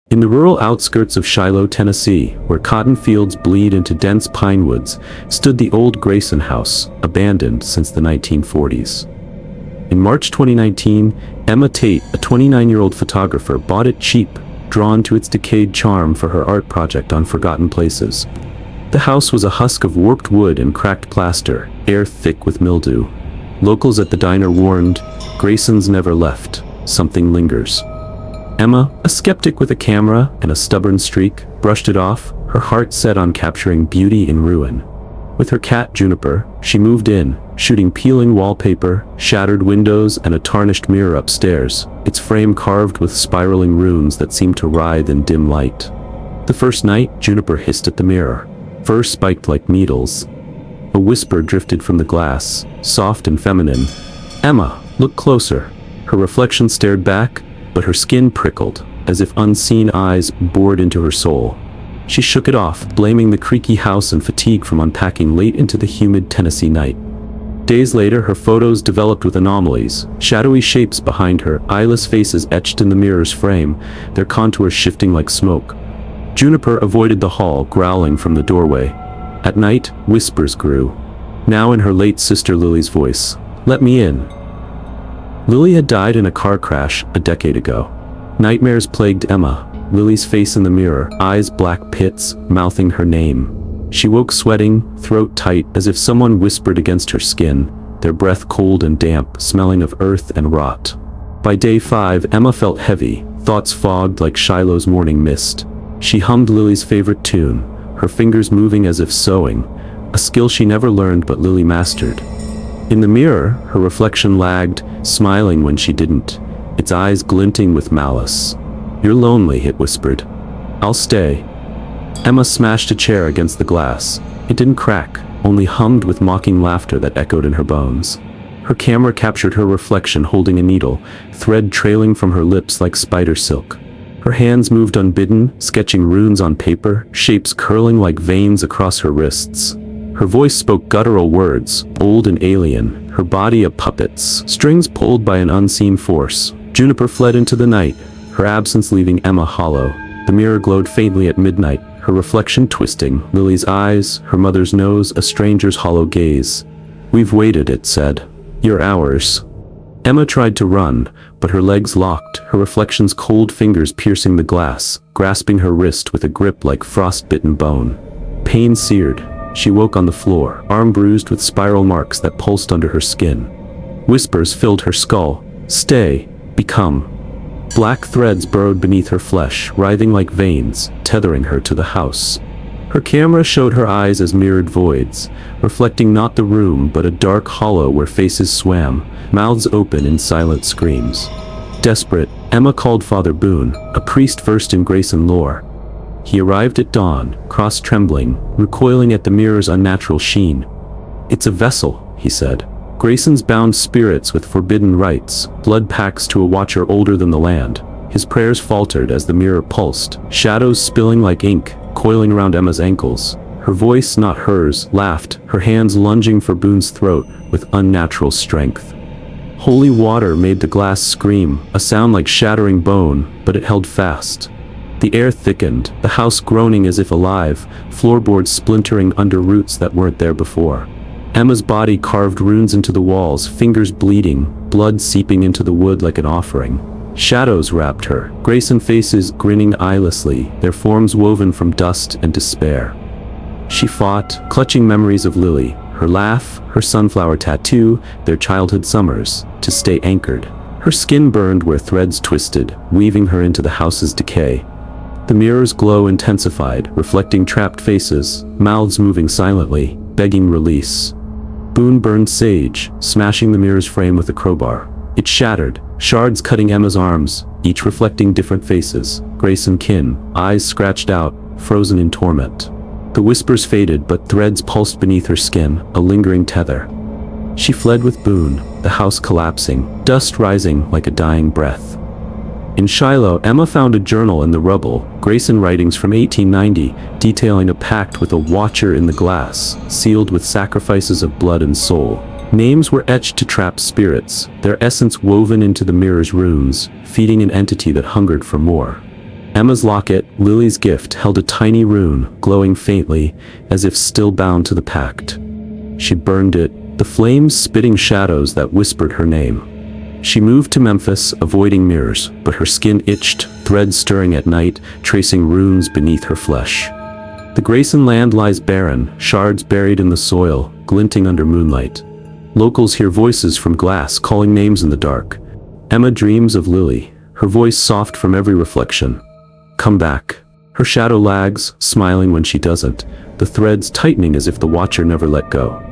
In the rural outskirts of Shiloh, Tennessee, where cotton fields bleed into dense pine woods, stood the old Grayson house, abandoned since the 1940s. In March 2019, Emma Tate, a 29-year-old photographer, bought it cheap, drawn to its decayed charm for her art project on Forgotten Places. The house was a husk of warped wood and cracked plaster, air thick with mildew. Locals at the diner warned, "Grayson's never left. Something lingers." Emma, a skeptic with a camera and a stubborn streak, brushed it off, her heart set on capturing beauty in ruin. With her cat Juniper, she moved in, shooting peeling wallpaper, shattered windows, and a tarnished mirror upstairs, its frame carved with spiraling runes that seemed to writhe in dim light. The first night, Juniper hissed at the mirror. Fur spiked like needles. A whisper drifted from the glass, soft and feminine. "Emma, look closer." Her reflection stared back, but her skin prickled, as if unseen eyes bored into her soul. She shook it off, blaming the creaky house and fatigue from unpacking late into the humid Tennessee night. Days later, her photos developed with anomalies, shadowy shapes behind her, eyeless faces etched in the mirror's frame, their contours shifting like smoke. Juniper avoided the hall, growling from the doorway. At night, whispers grew. Now in her late sister Lily's voice, "Let me in." Lily had died in a car crash a decade ago. Nightmares plagued Emma, Lily's face in the mirror, eyes black pits, mouthing her name. She woke sweating, throat tight, as if someone whispered against her skin, their breath cold and damp, smelling of earth and rot. By day 5, Emma felt heavy, thoughts fogged like Shiloh's morning mist. She hummed Lily's favorite tune, her fingers moving as if sewing, a skill she never learned but Lily mastered. In the mirror, her reflection lagged, smiling when she didn't, its eyes glinting with malice. "You're lonely," it whispered. "I'll stay." Emma smashed a chair against the glass. It didn't crack, only hummed with mocking laughter that echoed in her bones. Her camera captured her reflection holding a needle, thread trailing from her lips like spider silk. Her hands moved unbidden, sketching runes on paper, shapes curling like veins across her wrists. Her voice spoke guttural words, old and alien, her body a puppet's, strings pulled by an unseen force. Juniper fled into the night, her absence leaving Emma hollow. The mirror glowed faintly at midnight, her reflection twisting, Lily's eyes, her mother's nose, a stranger's hollow gaze. "We've waited," it said. "You're ours." Emma tried to run, but her legs locked, her reflection's cold fingers piercing the glass, grasping her wrist with a grip like frost-bitten bone. Pain seared. She woke on the floor, arm bruised with spiral marks that pulsed under her skin. Whispers filled her skull. "Stay. Become." Black threads burrowed beneath her flesh, writhing like veins, tethering her to the house. Her camera showed her eyes as mirrored voids, reflecting not the room but a dark hollow where faces swam, mouths open in silent screams. Desperate, Emma called Father Boone, a priest versed in Grayson lore. He arrived at dawn, cross-trembling, recoiling at the mirror's unnatural sheen. "It's a vessel," he said. "Grayson's bound spirits with forbidden rites, blood pacts to a watcher older than the land." His prayers faltered as the mirror pulsed, shadows spilling like ink, coiling around Emma's ankles. Her voice, not hers, laughed, her hands lunging for Boone's throat with unnatural strength. Holy water made the glass scream, a sound like shattering bone, but it held fast. The air thickened, the house groaning as if alive, floorboards splintering under roots that weren't there before. Emma's body carved runes into the walls, fingers bleeding, blood seeping into the wood like an offering. Shadows wrapped her, Grayson faces grinning eyelessly, their forms woven from dust and despair. She fought, clutching memories of Lily, her laugh, her sunflower tattoo, their childhood summers, to stay anchored. Her skin burned where threads twisted, weaving her into the house's decay. The mirror's glow intensified, reflecting trapped faces, mouths moving silently, begging release. Boone burned sage, smashing the mirror's frame with a crowbar. It shattered, shards cutting Emma's arms, each reflecting different faces, Grayson kin, eyes scratched out, frozen in torment. The whispers faded, but threads pulsed beneath her skin, a lingering tether. She fled with Boone, the house collapsing, dust rising like a dying breath. In Shiloh, Emma found a journal in the rubble, Grayson writings from 1890, detailing a pact with a watcher in the glass, sealed with sacrifices of blood and soul. Names were etched to trap spirits, their essence woven into the mirror's runes, feeding an entity that hungered for more. Emma's locket, Lily's gift, held a tiny rune, glowing faintly, as if still bound to the pact. She burned it, the flames spitting shadows that whispered her name. She moved to Memphis, avoiding mirrors, but her skin itched, threads stirring at night, tracing runes beneath her flesh. The Grayson land lies barren, shards buried in the soil, glinting under moonlight. Locals hear voices from glass calling names in the dark. Emma dreams of Lily, her voice soft from every reflection. Come back. Her shadow lags, smiling when she doesn't, the threads tightening as if the watcher never let go.